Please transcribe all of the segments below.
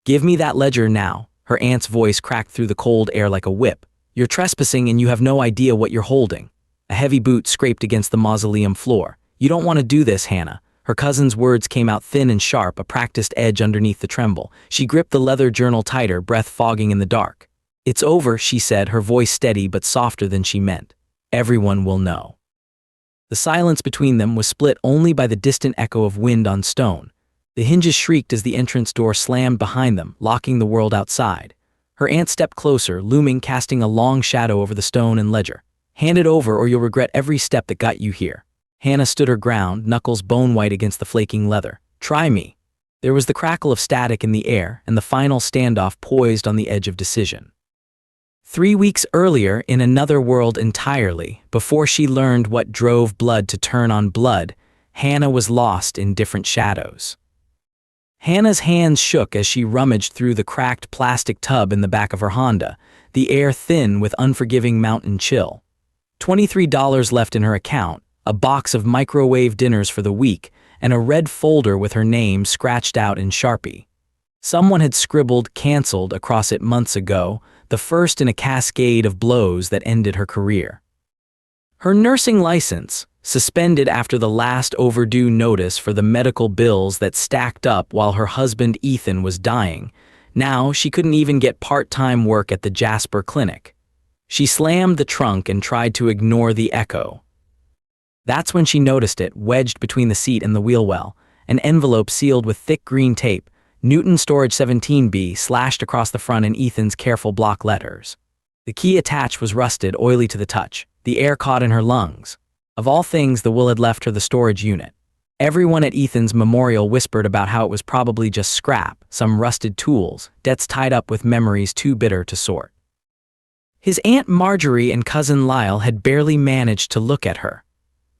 "Give me that ledger now." Her aunt's voice cracked through the cold air like a whip. "You're trespassing and you have no idea what you're holding." A heavy boot scraped against the mausoleum floor. "You don't want to do this, Hannah." Her cousin's words came out thin and sharp, a practiced edge underneath the tremble. She gripped the leather journal tighter, breath fogging in the dark. "It's over," she said, her voice steady but softer than she meant. "Everyone will know." The silence between them was split only by the distant echo of wind on stone. The hinges shrieked as the entrance door slammed behind them, locking the world outside. Her aunt stepped closer, looming, casting a long shadow over the stone and ledger. "Hand it over or you'll regret every step that got you here." Hannah stood her ground, knuckles bone-white against the flaking leather. "Try me." There was the crackle of static in the air, and the final standoff poised on the edge of decision. 3 weeks earlier, in another world entirely, before she learned what drove blood to turn on blood, Hannah was lost in different shadows. Hannah's hands shook as she rummaged through the cracked plastic tub in the back of her Honda, the air thin with unforgiving mountain chill. $23 left in her account, a box of microwave dinners for the week, and a red folder with her name scratched out in Sharpie. Someone had scribbled "canceled" across it months ago, the first in a cascade of blows that ended her career. Her nursing license, suspended after the last overdue notice for the medical bills that stacked up while her husband Ethan was dying. Now she couldn't even get part-time work at the Jasper Clinic. She slammed the trunk and tried to ignore the echo. That's when she noticed it, wedged between the seat and the wheel well, an envelope sealed with thick green tape, Newton Storage 17B, slashed across the front in Ethan's careful block letters. The key attached was rusted, oily to the touch. The air caught in her lungs. Of all things, the will had left her the storage unit. Everyone at Ethan's memorial whispered about how it was probably just scrap, some rusted tools, debts tied up with memories too bitter to sort. His Aunt Marjorie and cousin Lyle had barely managed to look at her.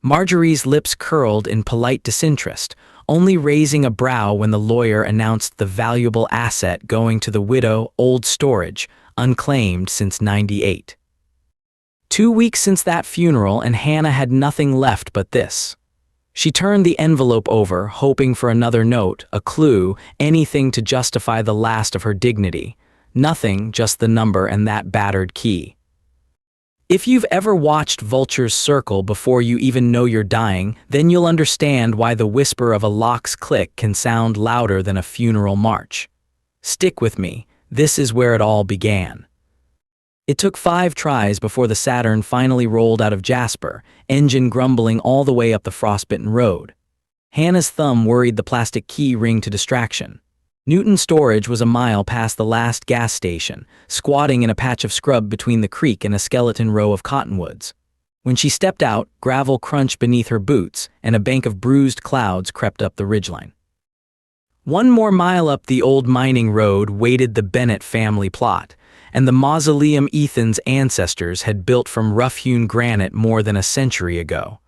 Marjorie's lips curled in polite disinterest, only raising a brow when the lawyer announced the valuable asset going to the widow, old storage, unclaimed since '98. 2 weeks since that funeral, and Hannah had nothing left but this. She turned the envelope over, hoping for another note, a clue, anything to justify the last of her dignity. Nothing, just the number and that battered key. If you've ever watched vultures circle before you even know you're dying, then you'll understand why the whisper of a lock's click can sound louder than a funeral march. Stick with me, this is where it all began. It took 5 tries before the Saturn finally rolled out of Jasper, engine grumbling all the way up the frostbitten road. Hannah's thumb worried the plastic key ring to distraction. Newton Storage was a mile past the last gas station, squatting in a patch of scrub between the creek and a skeleton row of cottonwoods. When she stepped out, gravel crunched beneath her boots, and a bank of bruised clouds crept up the ridgeline. 1 more mile up the old mining road waited the Bennett family plot, and the mausoleum Ethan's ancestors had built from rough-hewn granite more than a century ago.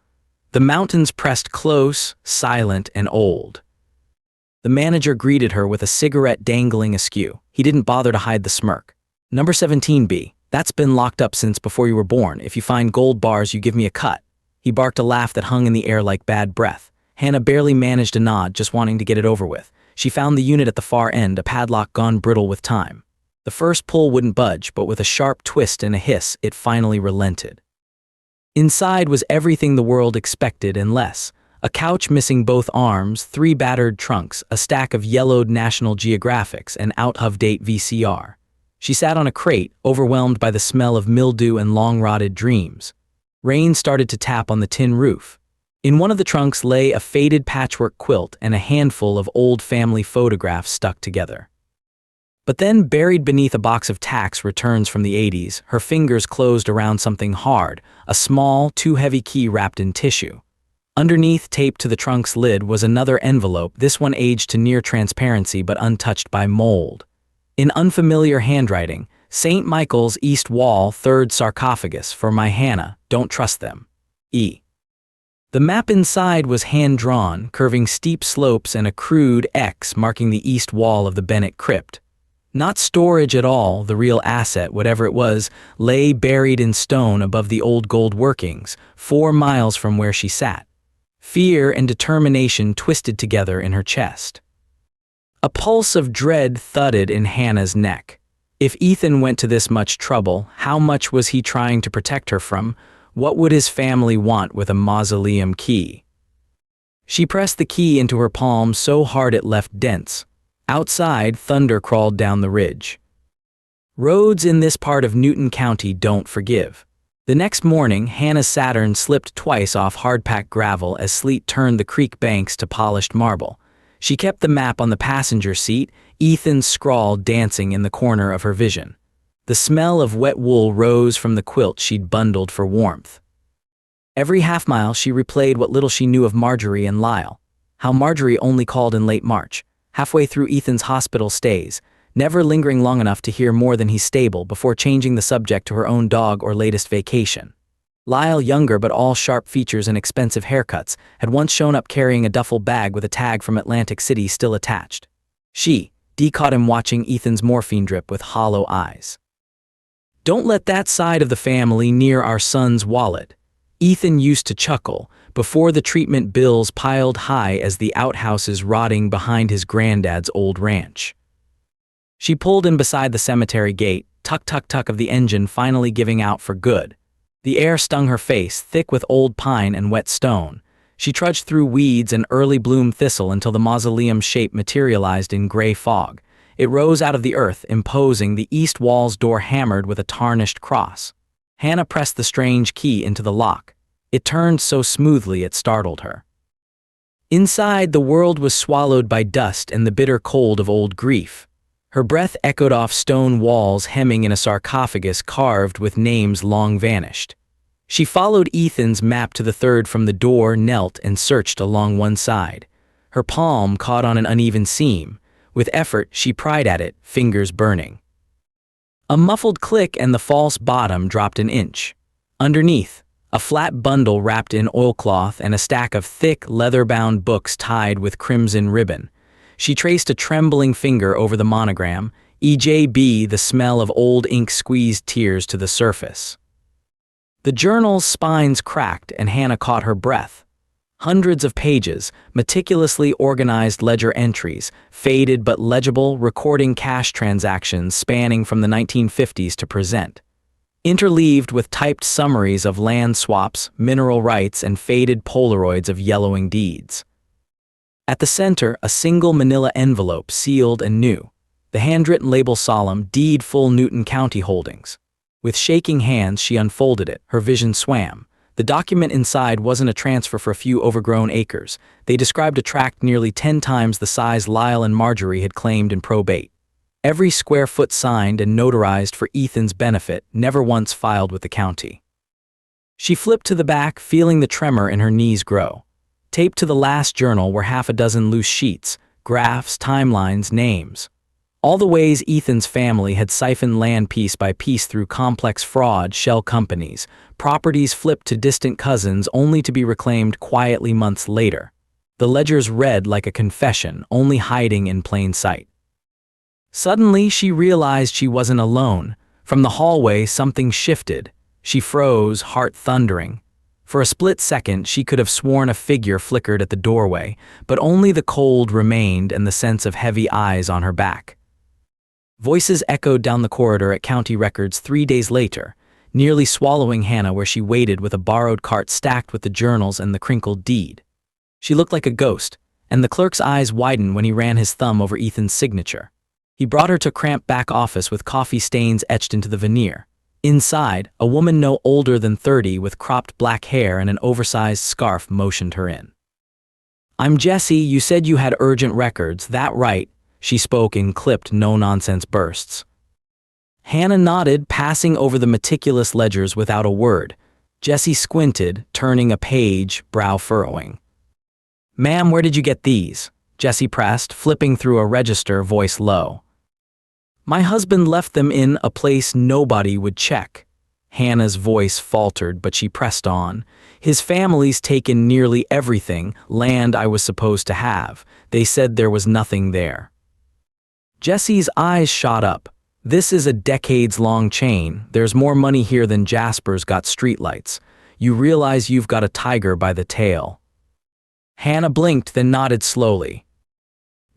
The mountains pressed close, silent, and old. The manager greeted her with a cigarette dangling askew. He didn't bother to hide the smirk. "Number 17B, that's been locked up since before you were born. If you find gold bars, you give me a cut." He barked a laugh that hung in the air like bad breath. Hannah barely managed a nod, just wanting to get it over with. She found the unit at the far end, a padlock gone brittle with time. The first pull wouldn't budge, but with a sharp twist and a hiss, it finally relented. Inside was everything the world expected and less. A couch missing both arms, 3 battered trunks, a stack of yellowed National Geographics, and out-of-date VCR. She sat on a crate, overwhelmed by the smell of mildew and long-rotted dreams. Rain started to tap on the tin roof. In one of the trunks lay a faded patchwork quilt and a handful of old family photographs stuck together. But then, buried beneath a box of tax returns from the '80s, her fingers closed around something hard, a small, too-heavy key wrapped in tissue. Underneath, taped to the trunk's lid, was another envelope, this one aged to near transparency but untouched by mold. In unfamiliar handwriting, "St. Michael's East Wall, 3rd sarcophagus, for my Hannah, don't trust them. E." The map inside was hand-drawn, curving steep slopes and a crude X marking the east wall of the Bennett crypt. Not storage at all, the real asset, whatever it was, lay buried in stone above the old gold workings, 4 miles from where she sat. Fear and determination twisted together in her chest. A pulse of dread thudded in Hannah's neck. If Ethan went to this much trouble, how much was he trying to protect her from? What would his family want with a mausoleum key? She pressed the key into her palm so hard it left dents. Outside, thunder crawled down the ridge. Roads in this part of Newton County don't forgive. The next morning, Hannah's Saturn slipped twice off hard-packed gravel as sleet turned the creek banks to polished marble. She kept the map on the passenger seat, Ethan's scrawl dancing in the corner of her vision. The smell of wet wool rose from the quilt she'd bundled for warmth. Every half-mile she replayed what little she knew of Marjorie and Lyle. How Marjorie only called in late March, halfway through Ethan's hospital stays, never lingering long enough to hear more than he's stable before changing the subject to her own dog or latest vacation. Lyle, younger but all sharp features and expensive haircuts, had once shown up carrying a duffel bag with a tag from Atlantic City still attached. Dee caught him watching Ethan's morphine drip with hollow eyes. "Don't let that side of the family near our son's wallet," Ethan used to chuckle, before the treatment bills piled high as the outhouses rotting behind his granddad's old ranch. She pulled in beside the cemetery gate, tuck of the engine finally giving out for good. The air stung her face, thick with old pine and wet stone. She trudged through weeds and early bloom thistle until the mausoleum's shape materialized in gray fog. It rose out of the earth, imposing, the east wall's door hammered with a tarnished cross. Hannah pressed the strange key into the lock. It turned so smoothly it startled her. Inside, the world was swallowed by dust and the bitter cold of old grief. Her breath echoed off stone walls hemming in a sarcophagus carved with names long vanished. She followed Ethan's map to the third from the door, knelt and searched along one side. Her palm caught on an uneven seam. With effort, she pried at it, fingers burning. A muffled click and the false bottom dropped an inch. Underneath, a flat bundle wrapped in oilcloth and a stack of thick, leather-bound books tied with crimson ribbon. She traced a trembling finger over the monogram, EJB, the smell of old ink squeezed tears to the surface. The journal's spines cracked and Hannah caught her breath. Hundreds of pages, meticulously organized ledger entries, faded but legible, recording cash transactions spanning from the 1950s to present. Interleaved with typed summaries of land swaps, mineral rights, and faded Polaroids of yellowing deeds. At the center, a single manila envelope, sealed and new. The handwritten label solemn, deed full Newton County holdings. With shaking hands, she unfolded it. Her vision swam. The document inside wasn't a transfer for a few overgrown acres. They described a tract nearly 10 times the size Lyle and Marjorie had claimed in probate. Every square foot signed and notarized for Ethan's benefit, never once filed with the county. She flipped to the back, feeling the tremor in her knees grow. Taped to the last journal were half a dozen loose sheets, graphs, timelines, names. All the ways Ethan's family had siphoned land piece by piece through complex fraud, shell companies, properties flipped to distant cousins only to be reclaimed quietly months later. The ledgers read like a confession, only hiding in plain sight. Suddenly, she realized she wasn't alone. From the hallway, something shifted. She froze, heart thundering. For a split second, she could have sworn a figure flickered at the doorway, but only the cold remained and the sense of heavy eyes on her back. Voices echoed down the corridor at county records 3 days later, nearly swallowing Hannah where she waited with a borrowed cart stacked with the journals and the crinkled deed. She looked like a ghost, and the clerk's eyes widened when he ran his thumb over Ethan's signature. He brought her to a cramped back office with coffee stains etched into the veneer. Inside, a woman no older than 30 with cropped black hair and an oversized scarf motioned her in. "I'm Jessie, you said you had urgent records, that right?" She spoke in clipped, no-nonsense bursts. Hannah nodded, passing over the meticulous ledgers without a word. Jessie squinted, turning a page, brow furrowing. "Ma'am, where did you get these?" Jessie pressed, flipping through a register, voice low. "My husband left them in a place nobody would check." Hannah's voice faltered, but she pressed on. "His family's taken nearly everything, land I was supposed to have. They said there was nothing there." Jessie's eyes shot up. "This is a decades-long chain. There's more money here than Jasper's got streetlights. You realize you've got a tiger by the tail." Hannah blinked, then nodded slowly.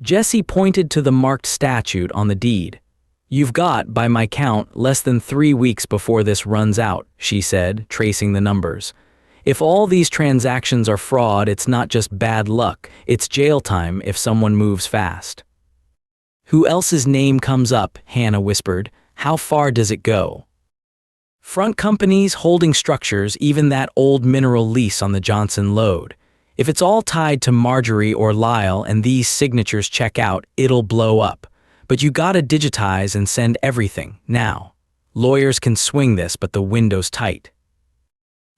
Jesse pointed to the marked statute on the deed. You've got, by my count, less than 3 weeks before this runs out, she said, tracing the numbers. If all these transactions are fraud, it's not just bad luck, it's jail time if someone moves fast. Who else's name comes up? Hannah whispered. How far does it go? Front companies, holding structures, even that old mineral lease on the Johnson Lode. If it's all tied to Marjorie or Lyle and these signatures check out, it'll blow up. But you gotta digitize and send everything, now. Lawyers can swing this, but the window's tight.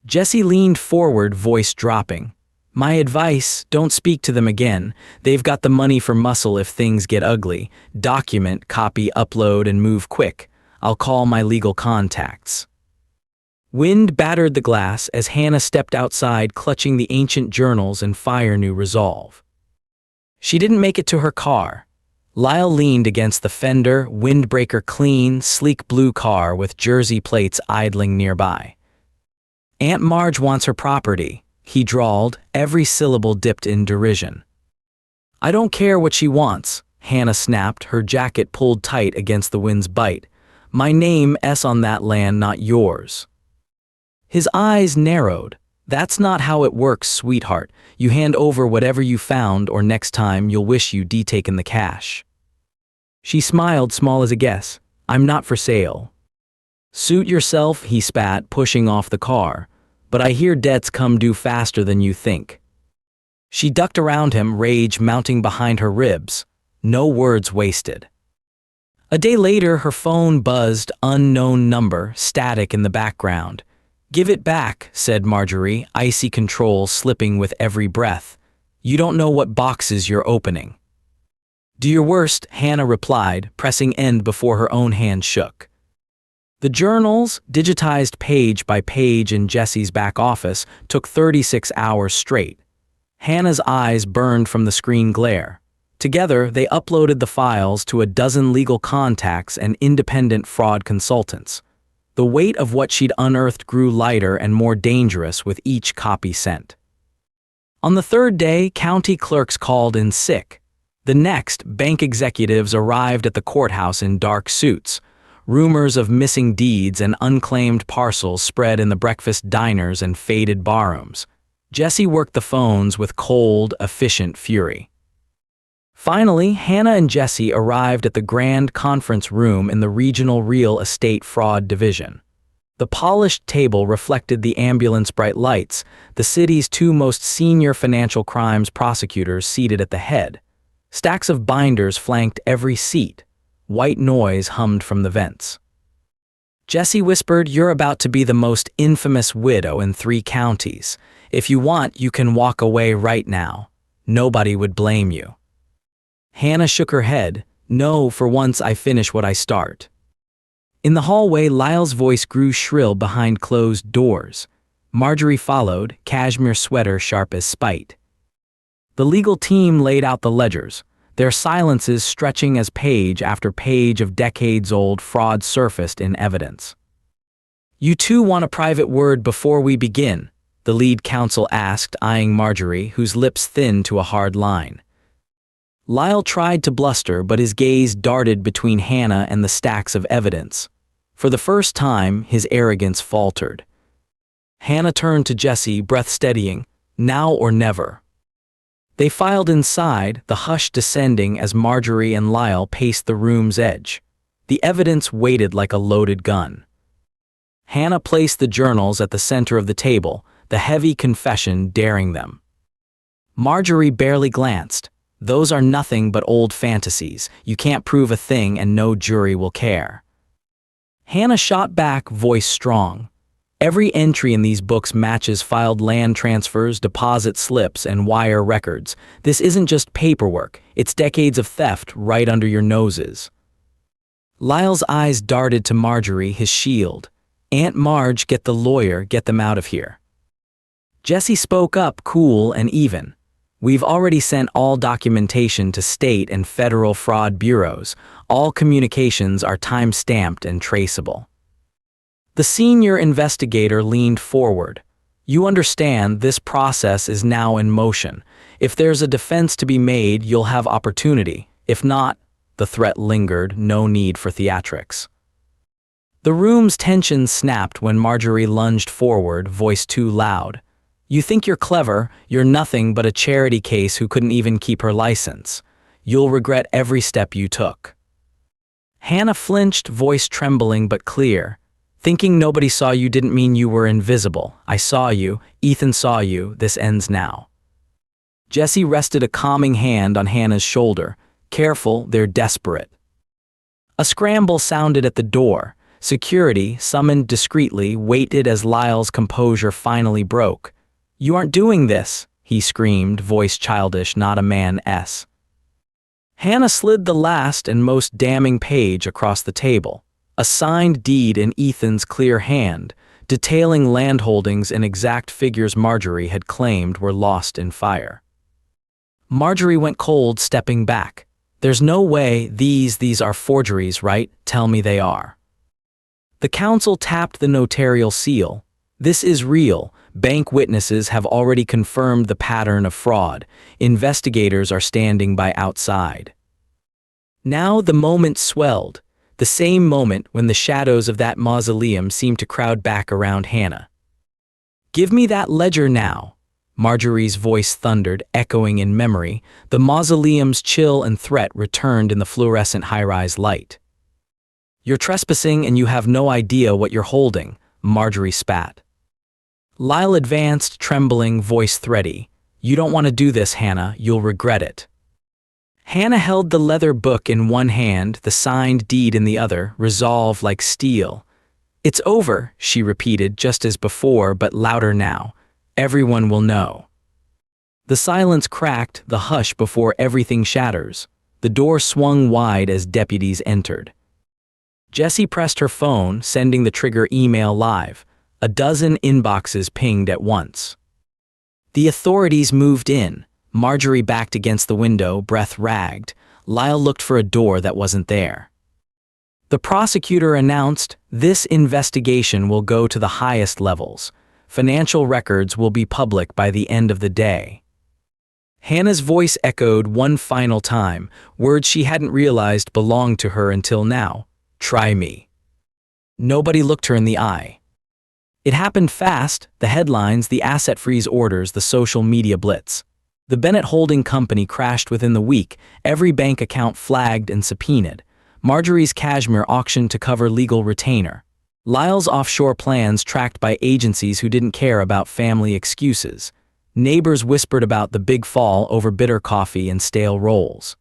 Jesse leaned forward, voice dropping. My advice, don't speak to them again. They've got the money for muscle if things get ugly. Document, copy, upload, and move quick. I'll call my legal contacts. Wind battered the glass as Hannah stepped outside, clutching the ancient journals and fire new resolve. She didn't make it to her car. Lyle leaned against the fender, windbreaker clean, sleek blue car with jersey plates idling nearby. Aunt Marge wants her property, he drawled, every syllable dipped in derision. I don't care what she wants, Hannah snapped, her jacket pulled tight against the wind's bite. My name's on that land, not yours. His eyes narrowed. That's not how it works, sweetheart. You hand over whatever you found, or next time you'll wish you'd taken the cash. She smiled, small as a guess. I'm not for sale. Suit yourself, he spat, pushing off the car. But I hear debts come due faster than you think. She ducked around him, rage mounting behind her ribs. No words wasted. A day later, her phone buzzed, unknown number, static in the background. Give it back, said Marjorie, icy control slipping with every breath. You don't know what boxes you're opening. Do your worst, Hannah replied, pressing end before her own hand shook. The journals, digitized page by page in Jesse's back office, took 36 hours straight. Hannah's eyes burned from the screen glare. Together, they uploaded the files to a dozen legal contacts and independent fraud consultants. The weight of what she'd unearthed grew lighter and more dangerous with each copy sent. On the third day, county clerks called in sick. The next, bank executives arrived at the courthouse in dark suits. Rumors of missing deeds and unclaimed parcels spread in the breakfast diners and faded barrooms. Jesse worked the phones with cold, efficient fury. Finally, Hannah and Jesse arrived at the grand conference room in the Regional Real Estate Fraud Division. The polished table reflected the ambulance bright lights, the city's two most senior financial crimes prosecutors seated at the head. Stacks of binders flanked every seat. White noise hummed from the vents. Jesse whispered, You're about to be the most infamous widow in 3 counties. If you want, you can walk away right now. Nobody would blame you. Hannah shook her head. No, for once I finish what I start. In the hallway, Lyle's voice grew shrill behind closed doors. Marjorie followed, cashmere sweater sharp as spite. The legal team laid out the ledgers, their silences stretching as page after page of decades-old fraud surfaced in evidence. You two want a private word before we begin? The lead counsel asked, eyeing Marjorie, whose lips thinned to a hard line. Lyle tried to bluster, but his gaze darted between Hannah and the stacks of evidence. For the first time, his arrogance faltered. Hannah turned to Jesse, breath steadying. Now or never. They filed inside, the hush descending as Marjorie and Lyle paced the room's edge. The evidence weighted like a loaded gun. Hannah placed the journals at the center of the table, the heavy confession daring them. Marjorie barely glanced. Those are nothing but old fantasies. You can't prove a thing and no jury will care. Hannah shot back, voice strong. Every entry in these books matches filed land transfers, deposit slips, and wire records. This isn't just paperwork, it's decades of theft right under your noses. Lyle's eyes darted to Marjorie, his shield. Aunt Marge, get the lawyer, get them out of here. Jesse spoke up, cool and even. We've already sent all documentation to state and federal fraud bureaus. All communications are time-stamped and traceable. The senior investigator leaned forward. You understand this process is now in motion. If there's a defense to be made, you'll have opportunity. If not, the threat lingered, no need for theatrics. The room's tension snapped when Marjorie lunged forward, voice too loud. You think you're clever, you're nothing but a charity case who couldn't even keep her license. You'll regret every step you took. Hannah flinched, voice trembling but clear. Thinking nobody saw you didn't mean you were invisible. I saw you, Ethan saw you, this ends now. Jesse rested a calming hand on Hannah's shoulder. Careful, they're desperate. A scramble sounded at the door. Security, summoned discreetly, waited as Lyle's composure finally broke. You aren't doing this, he screamed, voice childish, not a man's. Hannah slid the last and most damning page across the table. A signed deed in Ethan's clear hand, detailing landholdings and exact figures Marjorie had claimed were lost in fire. Marjorie went cold, stepping back. There's no way these are forgeries, right? Tell me they are. The council tapped the notarial seal. This is real. Bank witnesses have already confirmed the pattern of fraud. Investigators are standing by outside. Now the moment swelled. The same moment when the shadows of that mausoleum seemed to crowd back around Hannah. Give me that ledger now, Marjorie's voice thundered, echoing in memory. The mausoleum's chill and threat returned in the fluorescent high-rise light. You're trespassing and you have no idea what you're holding, Marjorie spat. Lyle advanced, trembling, voice thready. You don't want to do this, Hannah, you'll regret it. Hannah held the leather book in one hand, the signed deed in the other, resolve like steel. It's over, she repeated, just as before, but louder now. Everyone will know. The silence cracked, the hush before everything shatters. The door swung wide as deputies entered. Jessie pressed her phone, sending the trigger email live. A dozen inboxes pinged at once. The authorities moved in. Marjorie backed against the window, breath ragged. Lyle looked for a door that wasn't there. The prosecutor announced, this investigation will go to the highest levels. Financial records will be public by the end of the day. Hannah's voice echoed one final time, words she hadn't realized belonged to her until now. Try me. Nobody looked her in the eye. It happened fast, the headlines, the asset freeze orders, the social media blitz. The Bennett Holding Company crashed within the week, every bank account flagged and subpoenaed. Marjorie's cashmere auctioned to cover legal retainer. Lyle's offshore plans tracked by agencies who didn't care about family excuses. Neighbors whispered about the big fall over bitter coffee and stale rolls.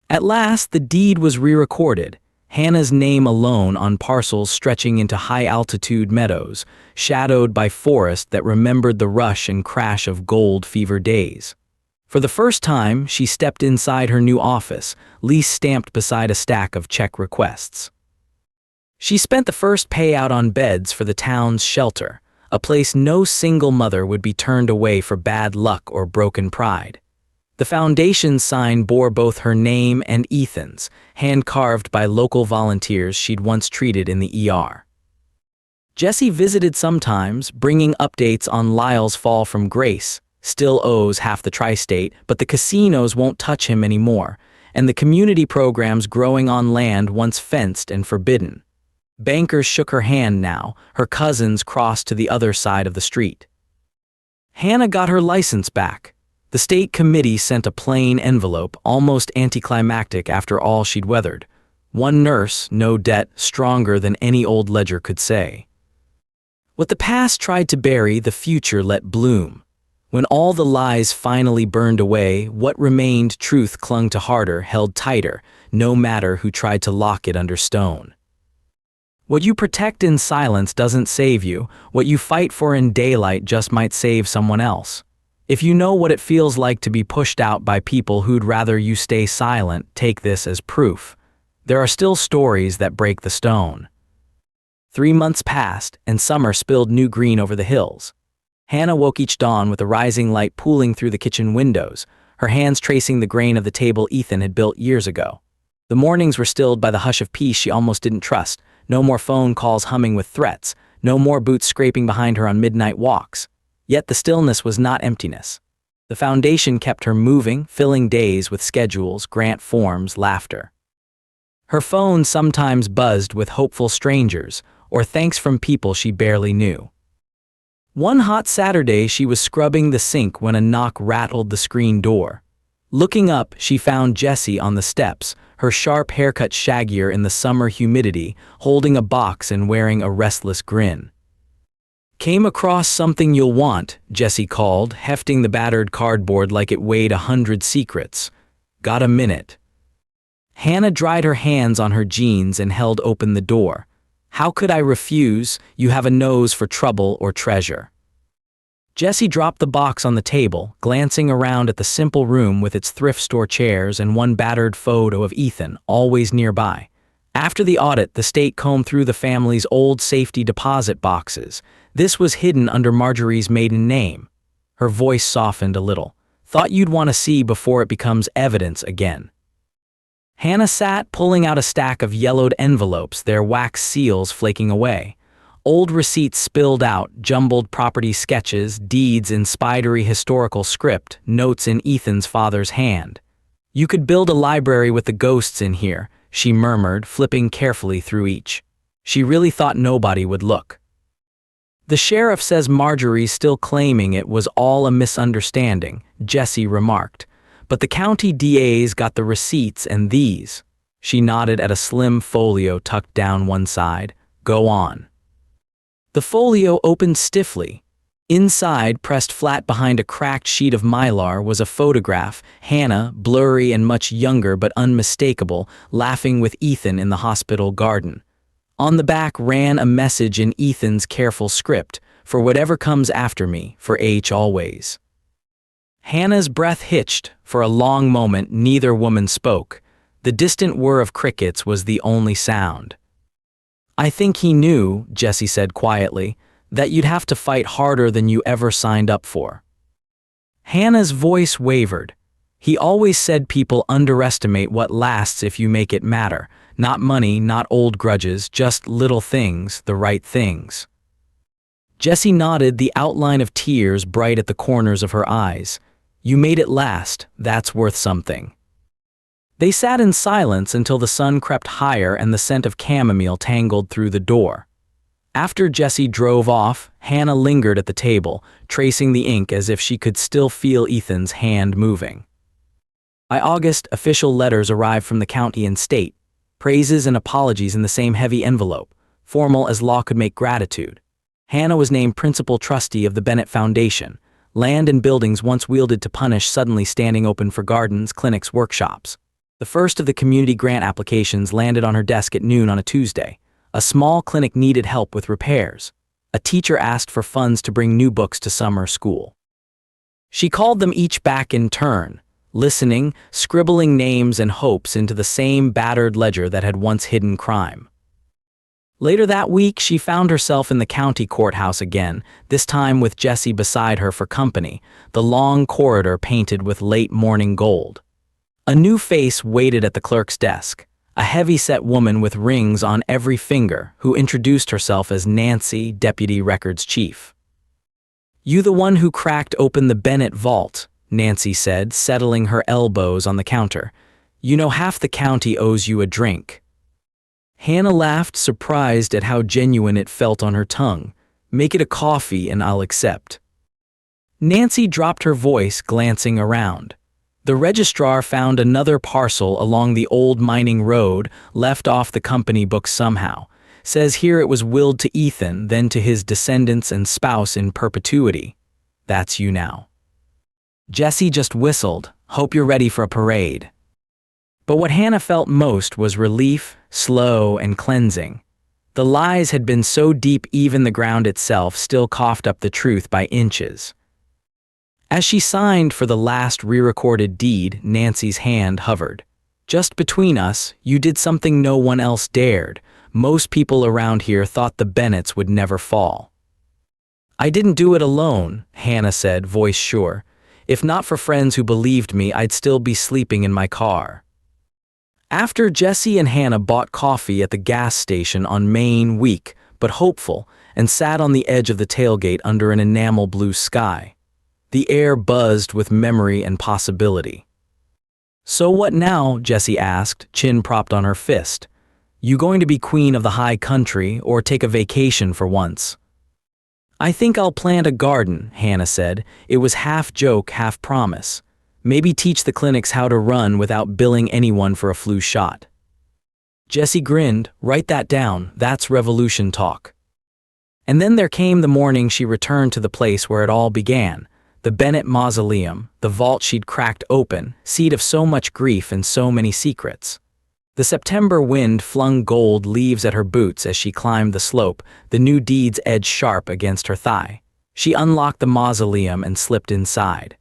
At last, the deed was re-recorded. Hannah's name alone on parcels stretching into high-altitude meadows, shadowed by forest that remembered the rush and crash of gold fever days. For the first time, she stepped inside her new office, lease stamped beside a stack of check requests. She spent the first payout on beds for the town's shelter, a place no single mother would be turned away for bad luck or broken pride. The foundation's sign bore both her name and Ethan's, hand-carved by local volunteers she'd once treated in the ER. Jessie visited sometimes, bringing updates on Lyle's fall from grace. Still owes half the tri-state, but the casinos won't touch him anymore, and the community programs growing on land once fenced and forbidden. Bankers shook her hand now, her cousins crossed to the other side of the street. Hannah got her license back. The state committee sent a plain envelope, almost anticlimactic after all she'd weathered. One nurse, no debt, stronger than any old ledger could say. What the past tried to bury, the future let bloom. When all the lies finally burned away, what remained, truth clung to harder, held tighter, no matter who tried to lock it under stone. What you protect in silence doesn't save you. What you fight for in daylight just might save someone else. If you know what it feels like to be pushed out by people who'd rather you stay silent, take this as proof. There are still stories that break the stone. 3 months passed, and summer spilled new green over the hills. Hannah woke each dawn with a rising light pooling through the kitchen windows, her hands tracing the grain of the table Ethan had built years ago. The mornings were stilled by the hush of peace she almost didn't trust. No more phone calls humming with threats, No more boots scraping behind her on midnight walks. Yet the stillness was not emptiness. The foundation kept her moving, filling days with schedules, grant forms, laughter. Her phone sometimes buzzed with hopeful strangers, or thanks from people she barely knew. One hot Saturday, she was scrubbing the sink when a knock rattled the screen door. Looking up, she found Jessie on the steps, her sharp haircut shaggier in the summer humidity, holding a box and wearing a restless grin. "Came across something you'll want," Jessie called, hefting the battered cardboard like it weighed 100 secrets. "Got a minute?" Hannah dried her hands on her jeans and held open the door. "How could I refuse? You have a nose for trouble or treasure." Jessie dropped the box on the table, glancing around at the simple room with its thrift store chairs and one battered photo of Ethan, always nearby. After the audit, the state combed through the family's old safety deposit boxes. This was hidden under Marjorie's maiden name. Her voice softened a little. "Thought you'd want to see before it becomes evidence again." Hannah sat, pulling out a stack of yellowed envelopes, their wax seals flaking away. Old receipts spilled out, jumbled property sketches, deeds in spidery historical script, notes in Ethan's father's hand. "You could build a library with the ghosts in here," she murmured, flipping carefully through each. She really thought nobody would look. "The sheriff says Marjorie's still claiming it was all a misunderstanding," Jessie remarked. "But the county DA's got the receipts and these." She nodded at a slim folio tucked down one side. "Go on." The folio opened stiffly. Inside, pressed flat behind a cracked sheet of mylar, was a photograph, Hannah, blurry and much younger but unmistakable, laughing with Ethan in the hospital garden. On the back ran a message in Ethan's careful script, "For whatever comes after me, for H always." Hannah's breath hitched. For a long moment, neither woman spoke. The distant whir of crickets was the only sound. "I think he knew," Jessie said quietly, "that you'd have to fight harder than you ever signed up for." Hannah's voice wavered. "He always said people underestimate what lasts if you make it matter. Not money, not old grudges, just little things, the right things." Jessie nodded, the outline of tears bright at the corners of her eyes. "You made it last. That's worth something." They sat in silence until the sun crept higher and the scent of chamomile tangled through the door. After Jessie drove off, Hannah lingered at the table, tracing the ink as if she could still feel Ethan's hand moving. By August, official letters arrived from the county and state, praises and apologies in the same heavy envelope, formal as law could make gratitude. Hannah was named principal trustee of the Bennett Foundation, land and buildings once wielded to punish suddenly standing open for gardens, clinics, workshops. The first of the community grant applications landed on her desk at noon on a Tuesday. A small clinic needed help with repairs. A teacher asked for funds to bring new books to summer school. She called them each back in turn, listening, scribbling names and hopes into the same battered ledger that had once hidden crime. Later that week, she found herself in the county courthouse again, this time with Jessie beside her for company, the long corridor painted with late morning gold. A new face waited at the clerk's desk, a heavy-set woman with rings on every finger who introduced herself as Nancy, Deputy Records Chief. "You the one who cracked open the Bennett vault," Nancy said, settling her elbows on the counter. "You know half the county owes you a drink." Hannah laughed, surprised at how genuine it felt on her tongue. "Make it a coffee and I'll accept." Nancy dropped her voice, glancing around. The registrar found another parcel along the old mining road, left off the company books somehow. Says here it was willed to Ethan, then to his descendants and spouse in perpetuity. That's you now. Jessie just whistled. "Hope you're ready for a parade." But what Hannah felt most was relief, slow and cleansing. The lies had been so deep even the ground itself still coughed up the truth by inches. As she signed for the last re-recorded deed, Nancy's hand hovered. "Just between us, you did something no one else dared. Most people around here thought the Bennetts would never fall." "I didn't do it alone," Hannah said, voice sure. "If not for friends who believed me, I'd still be sleeping in my car." After Jessie and Hannah bought coffee at the gas station on Main week, but hopeful, and sat on the edge of the tailgate under an enamel blue sky. The air buzzed with memory and possibility. "So what now?" Jessie asked, chin propped on her fist. "You going to be queen of the high country or take a vacation for once?" "I think I'll plant a garden," Hannah said. It was half joke, half promise. "Maybe teach the clinics how to run without billing anyone for a flu shot." Jessie grinned. "Write that down, that's revolution talk." And then there came the morning she returned to the place where it all began, the Bennett mausoleum, the vault she'd cracked open, seat of so much grief and so many secrets. The September wind flung gold leaves at her boots as she climbed the slope, the new deed's edge sharp against her thigh. She unlocked the mausoleum and slipped inside.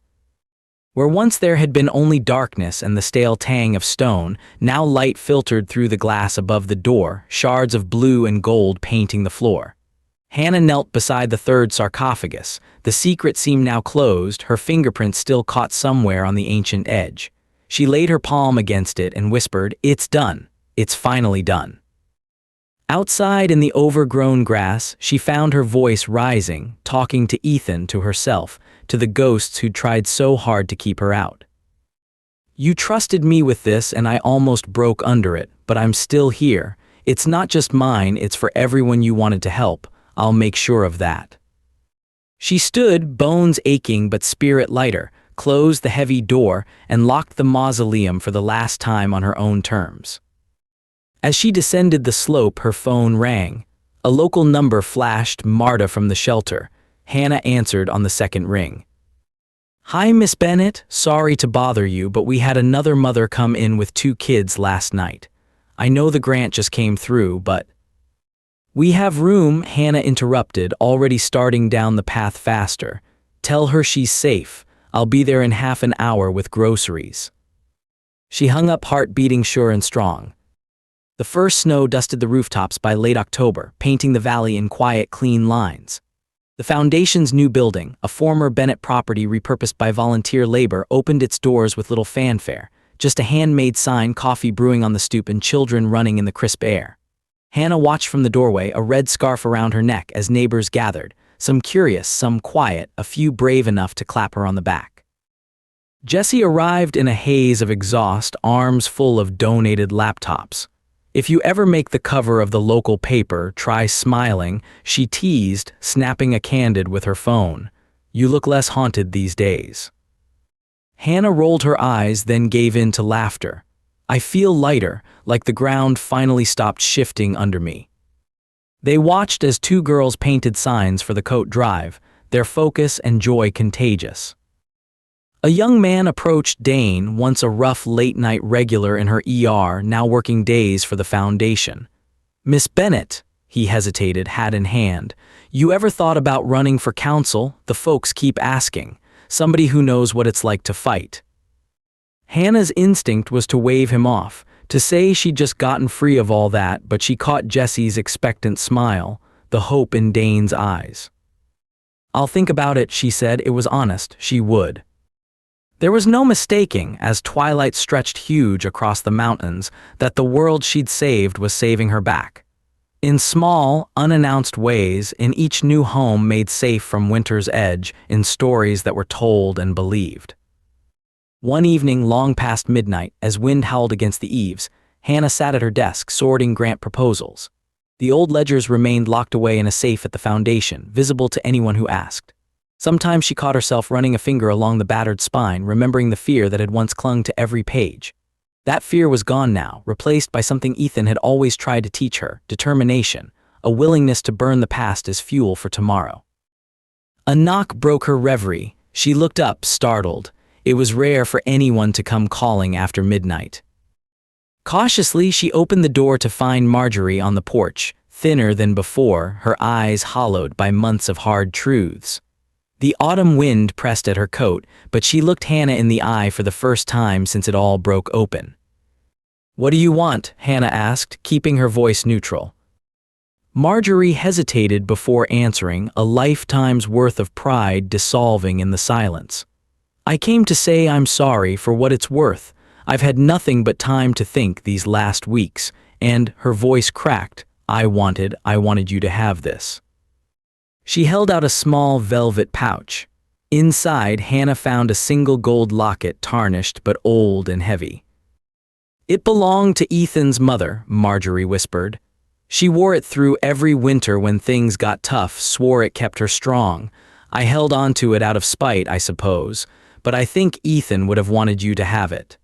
Where once there had been only darkness and the stale tang of stone, now light filtered through the glass above the door, shards of blue and gold painting the floor. Hannah knelt beside the third sarcophagus. The secret seemed now closed, her fingerprints still caught somewhere on the ancient edge. She laid her palm against it and whispered, "It's done. It's finally done." Outside in the overgrown grass, she found her voice rising, talking to Ethan, to herself, to the ghosts who'd tried so hard to keep her out. "You trusted me with this and I almost broke under it, but I'm still here. It's not just mine, it's for everyone you wanted to help. I'll make sure of that." She stood, bones aching but spirit lighter, closed the heavy door, and locked the mausoleum for the last time on her own terms. As she descended the slope, her phone rang. A local number flashed, Marta from the shelter. Hannah answered on the second ring. "Hi, Miss Bennett. Sorry to bother you, but we had another mother come in with 2 kids last night. I know the grant just came through, but—" "We have room," Hannah interrupted, already starting down the path faster. "Tell her she's safe. I'll be there in half an hour with groceries." She hung up, heart beating sure and strong. The first snow dusted the rooftops by late October, painting the valley in quiet, clean lines. The foundation's new building, a former Bennett property repurposed by volunteer labor, opened its doors with little fanfare, just a handmade sign, coffee brewing on the stoop and children running in the crisp air. Hannah watched from the doorway, a red scarf around her neck, as neighbors gathered, some curious, some quiet, a few brave enough to clap her on the back. Jessie arrived in a haze of exhaust, arms full of donated laptops. "If you ever make the cover of the local paper, try smiling," she teased, snapping a candid with her phone. "You look less haunted these days." Hannah rolled her eyes, then gave in to laughter. "I feel lighter, like the ground finally stopped shifting under me." They watched as 2 girls painted signs for the Coat Drive, their focus and joy contagious. A young man approached Dane, once a rough late-night regular in her ER, now working days for the foundation. "Miss Bennett," he hesitated, hat in hand, "you ever thought about running for council? The folks keep asking. Somebody who knows what it's like to fight." Hannah's instinct was to wave him off, to say she'd just gotten free of all that, but she caught Jessie's expectant smile, the hope in Dane's eyes. "I'll think about it," she said. It was honest, she would. There was no mistaking, as twilight stretched huge across the mountains, that the world she'd saved was saving her back. In small, unannounced ways, in each new home made safe from winter's edge, in stories that were told and believed. One evening, long past midnight, as wind howled against the eaves, Hannah sat at her desk, sorting grant proposals. The old ledgers remained locked away in a safe at the foundation, visible to anyone who asked. Sometimes she caught herself running a finger along the battered spine, remembering the fear that had once clung to every page. That fear was gone now, replaced by something Ethan had always tried to teach her: determination, a willingness to burn the past as fuel for tomorrow. A knock broke her reverie. She looked up, startled. It was rare for anyone to come calling after midnight. Cautiously, she opened the door to find Marjorie on the porch, thinner than before, her eyes hollowed by months of hard truths. The autumn wind pressed at her coat, but she looked Hannah in the eye for the first time since it all broke open. "What do you want?" Hannah asked, keeping her voice neutral. Marjorie hesitated before answering, a lifetime's worth of pride dissolving in the silence. "I came to say I'm sorry for what it's worth. I've had nothing but time to think these last weeks," and her voice cracked. I wanted you to have this." She held out a small velvet pouch. Inside, Hannah found a single gold locket, tarnished but old and heavy. "It belonged to Ethan's mother," Marjorie whispered. "She wore it through every winter when things got tough, swore it kept her strong. I held on to it out of spite, I suppose, but I think Ethan would have wanted you to have it."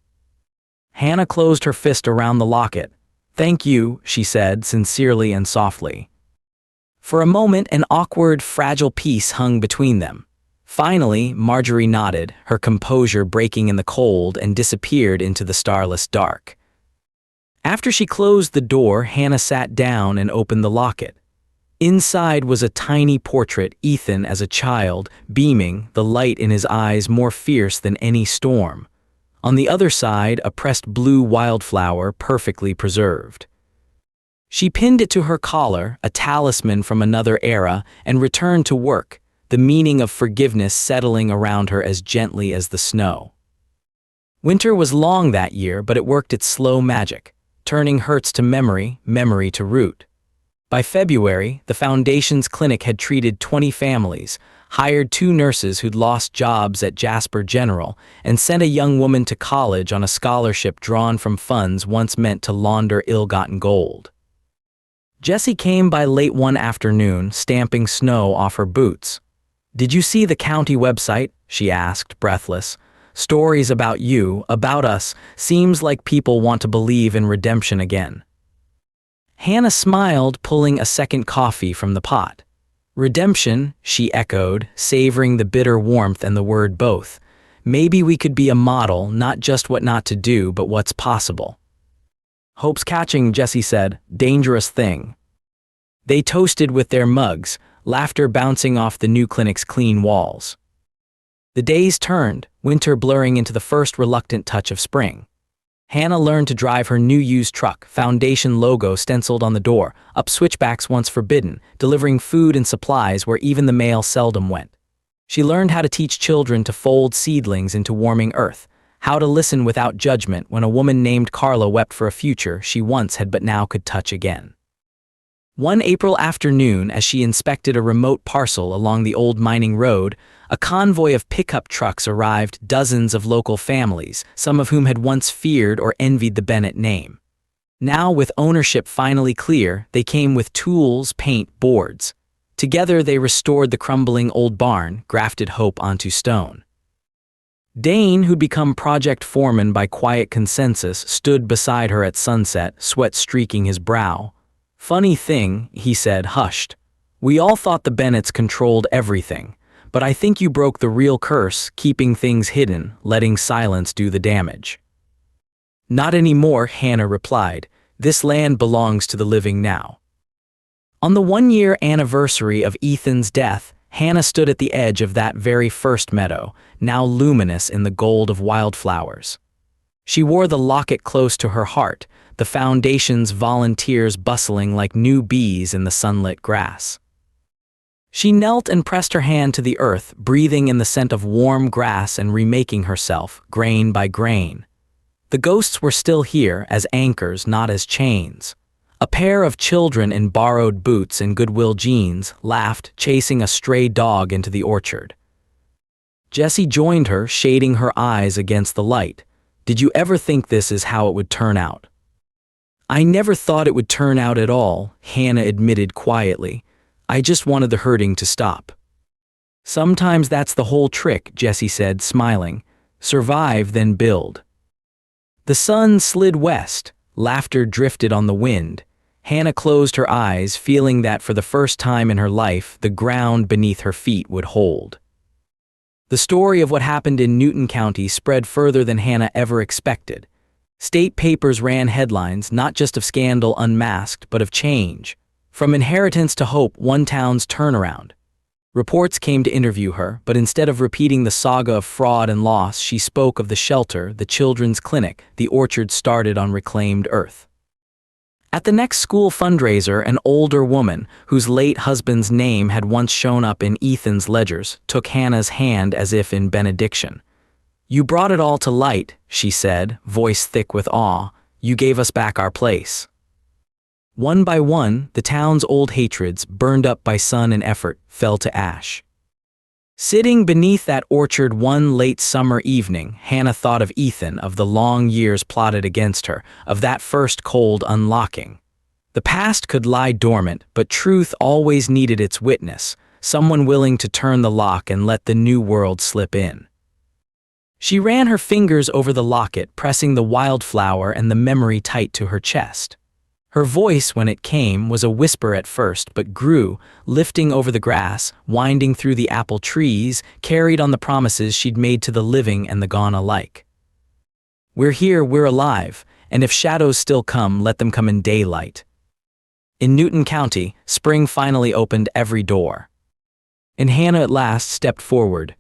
Hannah closed her fist around the locket. "Thank you," she said, sincerely and softly. For a moment, an awkward, fragile peace hung between them. Finally, Marjorie nodded, her composure breaking in the cold, and disappeared into the starless dark. After she closed the door, Hannah sat down and opened the locket. Inside was a tiny portrait, Ethan as a child, beaming, the light in his eyes more fierce than any storm. On the other side, a pressed blue wildflower, perfectly preserved. She pinned it to her collar, a talisman from another era, and returned to work, the meaning of forgiveness settling around her as gently as the snow. Winter was long that year, but it worked its slow magic, turning hurts to memory, memory to root. By February, the Foundation's clinic had treated 20 families, hired 2 nurses who'd lost jobs at Jasper General, and sent a young woman to college on a scholarship drawn from funds once meant to launder ill-gotten gold. Jessie came by late one afternoon, stamping snow off her boots. "Did you see the county website?" she asked, breathless. "Stories about you, about us, seems like people want to believe in redemption again." Hannah smiled, pulling a second coffee from the pot. "Redemption," she echoed, savoring the bitter warmth and the word both. "Maybe we could be a model, not just what not to do, but what's possible." "Hope's catching," Jessie said. "Dangerous thing." They toasted with their mugs, laughter bouncing off the new clinic's clean walls. The days turned, winter blurring into the first reluctant touch of spring. Hannah learned to drive her new used truck, Foundation logo stenciled on the door, up switchbacks once forbidden, delivering food and supplies where even the mail seldom went. She learned how to teach children to fold seedlings into warming earth, how to listen without judgment when a woman named Carla wept for a future she once had but now could touch again. One April afternoon, as she inspected a remote parcel along the old mining road, a convoy of pickup trucks arrived, dozens of local families, some of whom had once feared or envied the Bennett name. Now, with ownership finally clear, they came with tools, paint, boards. Together they restored the crumbling old barn, grafted hope onto stone. Dane, who'd become project foreman by quiet consensus, stood beside her at sunset, sweat streaking his brow. "Funny thing," he said, hushed. "We all thought the Bennetts controlled everything, but I think you broke the real curse, keeping things hidden, letting silence do the damage." "Not anymore," Hannah replied. "This land belongs to the living now." On the 1-year anniversary of Ethan's death, Hannah stood at the edge of that very first meadow, now luminous in the gold of wildflowers. She wore the locket close to her heart, the Foundation's volunteers bustling like new bees in the sunlit grass. She knelt and pressed her hand to the earth, breathing in the scent of warm grass and remaking herself, grain by grain. The ghosts were still here, as anchors, not as chains. A pair of children in borrowed boots and Goodwill jeans laughed, chasing a stray dog into the orchard. Jessie joined her, shading her eyes against the light. "Did you ever think this is how it would turn out?" "I never thought it would turn out at all," Hannah admitted quietly. "I just wanted the hurting to stop." "Sometimes that's the whole trick," Jessie said, smiling. "Survive, then build." The sun slid west. Laughter drifted on the wind. Hannah closed her eyes, feeling that for the first time in her life, the ground beneath her feet would hold. The story of what happened in Newton County spread further than Hannah ever expected. State papers ran headlines, not just of scandal unmasked, but of change. From inheritance to hope, one town's turnaround. Reports came to interview her, but instead of repeating the saga of fraud and loss, she spoke of the shelter, the children's clinic, the orchard started on reclaimed earth. At the next school fundraiser, an older woman, whose late husband's name had once shown up in Ethan's ledgers, took Hannah's hand as if in benediction. "You brought it all to light," she said, voice thick with awe. "You gave us back our place." One by one, the town's old hatreds, burned up by sun and effort, fell to ash. Sitting beneath that orchard one late summer evening, Hannah thought of Ethan, of the long years plotted against her, of that first cold unlocking. The past could lie dormant, but truth always needed its witness, someone willing to turn the lock and let the new world slip in. She ran her fingers over the locket, pressing the wildflower and the memory tight to her chest. Her voice, when it came, was a whisper at first, but grew, lifting over the grass, winding through the apple trees, carried on the promises she'd made to the living and the gone alike. We're here, we're alive, and if shadows still come, let them come in daylight. In Newton County, spring finally opened every door. And Hannah at last stepped forward,